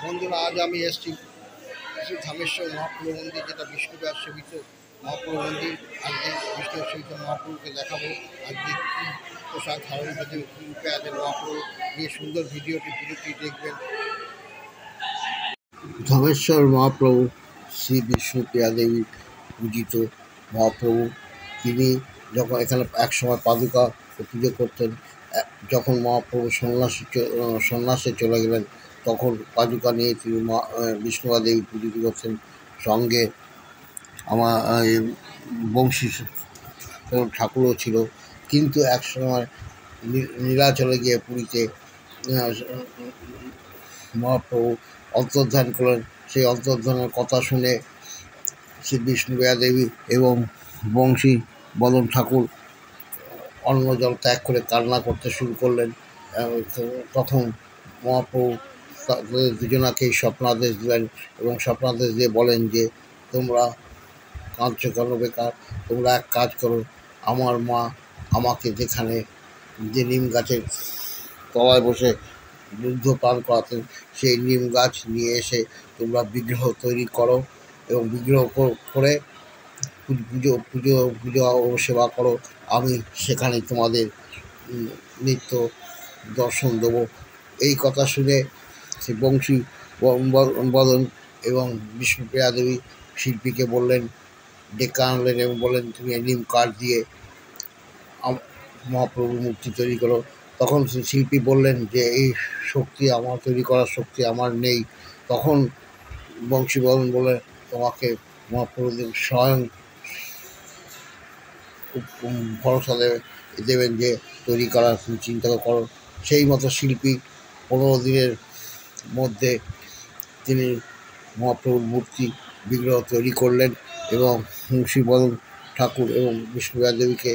বন্ধুরা, আজ আমি এসেছি শ্রী ধামেশ্বর মহাপ্রভু মন্দির, যেটা বিষ্ণুপ্রয়াদ সেবিত মহাপ্রভু মন্দির। আজকে বিষ্ণুপ্রয়াদ সেবিত মহাপ্রভুকে দেখাবো আজকে কী পোশাক ধারণ করতে, কী রূপে আছে মহাপ্রভু। এই সুন্দর ভিডিওটি দেখবেন। ধামেশ্বর মহাপ্রভু শ্রী বিষ্ণুপ্রিয়া দেবী পূজিত মহাপ্রভু। তিনি যখন এখানে একসময় পাদুকা পুজো করতেন, যখন মহাপ্রভু সন্ন্যাসে চলে গেলেন, তখন পাদুকা নিয়ে তিনি বিষ্ণুপ্রিয়া দেবী পূজিত করতেন। সঙ্গে আমার বংশী ঠাকুরও ছিল। কিন্তু একসময় নীলাচলে গিয়ে পুরীতে মহাপ্রভু অন্তর্ধান করলেন। সেই অন্তর্ধানের কথা শুনে শ্রী বিষ্ণুপ্রিয়া দেবী এবং বংশী বদন ঠাকুর অন্ন জল ত্যাগ করে কান্না করতে শুরু করলেন। তখন মহাপ্রভু তাদের দুজনাকেই স্বপ্নাদেশ দিলেন এবং স্বপ্নাদেশ দিয়ে বলেন যে, তোমরা কাঁদছো কেন বেকার? তোমরা এক কাজ করো, আমার মা আমাকে যেখানে যে নিম গাছের তলায় বসে দুগ্ধ পান করাতেন, সেই নিম গাছ নিয়ে এসে তোমরা বিগ্রহ তৈরি করো এবং বিগ্রহ করে পুজো পুজো পুজো ও সেবা করো। আমি সেখানে তোমাদের নিত্য দর্শন দেবো। এই কথা শুনে সে বংশী বদন এবং বিষ্ণুপ্রিয়া দেবী শিল্পীকে বললেন, ডেকে আনলেন এবং বললেন, তুমি নিম কাঠ দিয়ে মহাপ্রভুর মূর্তি তৈরি করো। তখন শিল্পী বললেন যে, এই শক্তি আমার তৈরি করার শক্তি আমার নেই। তখন বংশীবদন বলে, তোমাকে মহাপ্রভু স্বয়ং ভরসা দেবেন যে তৈরি করার তুমি চিন্তা করো। সেই মতো শিল্পী 15 দিনের মধ্যে তিনি মহাপ্রভুর মূর্তি বিগ্রহ তৈরি করলেন এবং বংশীবদন ঠাকুর এবং বিষ্ণুপ্রিয়া দেবীকে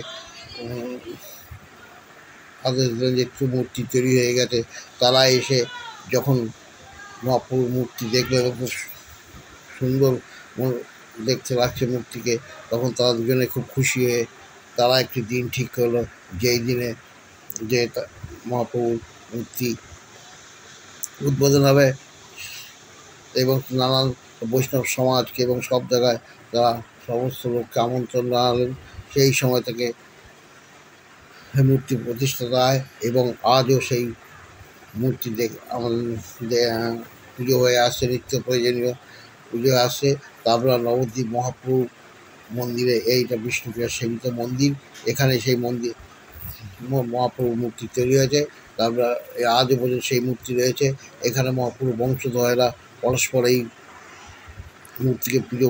আদেশ দিলেন যে একটু মূর্তি তৈরি হয়ে গেছে। তারা এসে যখন মহাপ্রভুর মূর্তি দেখলেন, সুন্দর দেখতে লাগছে মূর্তিকে, তখন তারা দুজনে খুব খুশি হয়ে তারা একটি দিন ঠিক করলো, যেই দিনে যে মহাপ্রভুর মূর্তি উদ্বোধন হবে এবং নানান বৈষ্ণব সমাজকে এবং সব জায়গায় তারা সমস্ত লোককে আমন্ত্রণ জানালেন। সেই সময় থেকে মূর্তি প্রতিষ্ঠা হয় এবং আজও সেই মূর্তি আমাদের পুজো হয়ে আসছে, নিত্য প্রয়োজনীয় পুজো আসছে। তারপরে নবদ্বীপ মহাপ্রভু মন্দিরে, এইটা বিষ্ণুপ্রিয়া সেবিত মন্দির, এখানে সেই মন্দির মহাপ্রভুর মূর্তি তৈরি হয়েছে। তারপরে আজও পর্যন্ত সেই মূর্তি রয়েছে। এখানে মহাপ্রভু বংশধরেরা পরস্পর এই মূর্তিকে পুজো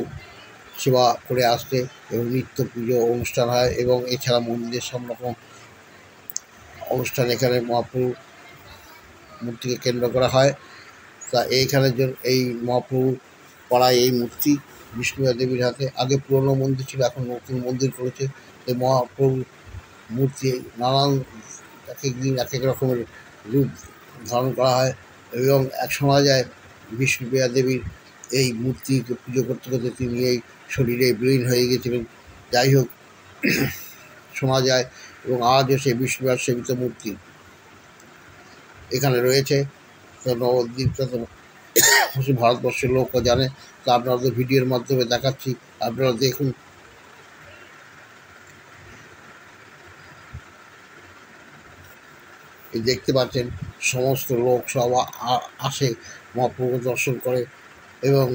সেবা করে আসছে এবং নিত্য পুজো অনুষ্ঠান হয় এবং এছাড়া মন্দিরের সব রকম অনুষ্ঠান এখানে মহাপ্রভু মূর্তিকে কেন্দ্র করা হয়। তা এইখানের জন্য এই মহাপ্রভু পাড়ায় এই মূর্তি বিষ্ণুপ্রিয়া দেবীর হাতে। আগে পুরনো মন্দির ছিল, এখন নতুন মন্দির করেছে। এই মহাপ্রভু মূর্তি নানান এক এক দিন এক এক রকমের রূপ ধারণ করা হয় এবং শোনা যায় বিষ্ণুপ্রিয়া দেবীর এই মূর্তিকে পুজো করতে করতে তিনি এই শরীরে বিলীন হয়ে গেছিলেন। যাই হোক, শোনা যায় এবং আজও সেই বিষ্ণুপ্রিয়া সেবিত মূর্তি এখানে রয়েছে। তো নবদ্বীপটা তো ভারতবর্ষের লোকও জানে। তা আপনাদের ভিডিওর মাধ্যমে দেখাচ্ছি, আপনারা দেখুন। এই দেখতে পাচ্ছেন সমস্ত লোক সব আসে মহাপ্রভু দর্শন করে এবং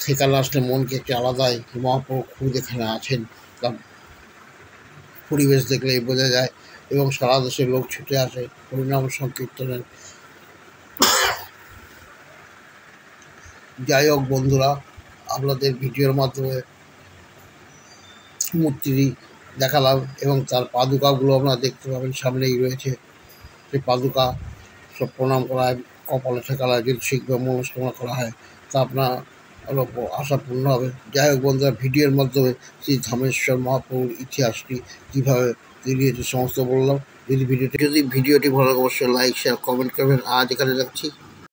সেখানে আসলে মনকে একটি আলাদাই মহাপ্রভু খুব এখানে আছেন, তার পরিবেশ দেখলেই বোঝা যায় এবং সারা দেশের লোক ছুটে আসে হরিনাম সংকীর্তনের। যাই হোক বন্ধুরা, আপনাদের ভিডিওর মাধ্যমে মূর্তিটি দেখালাম এবং তার পাদুকাগুলো আপনারা দেখতে পাবেন, সামনেই রয়েছে। সেই পাদুকা সব প্রণাম করা হয়, কপালে ঠেকালা যদি শীঘ্র মনস্কামনা করা হয় তা আপনার আশা পূর্ণ হবে। যাই হোক বন্ধুরা, ভিডিওর মাধ্যমে শ্রী ধামেশ্বর মহাপ্রভুর ইতিহাসটি কীভাবে তৈরি হয়েছে সমস্ত বললাম। যদি ভিডিওটি ভালো লাগে অবশ্যই লাইক শেয়ার কমেন্ট করবেন। আজ এখানে রাখছি।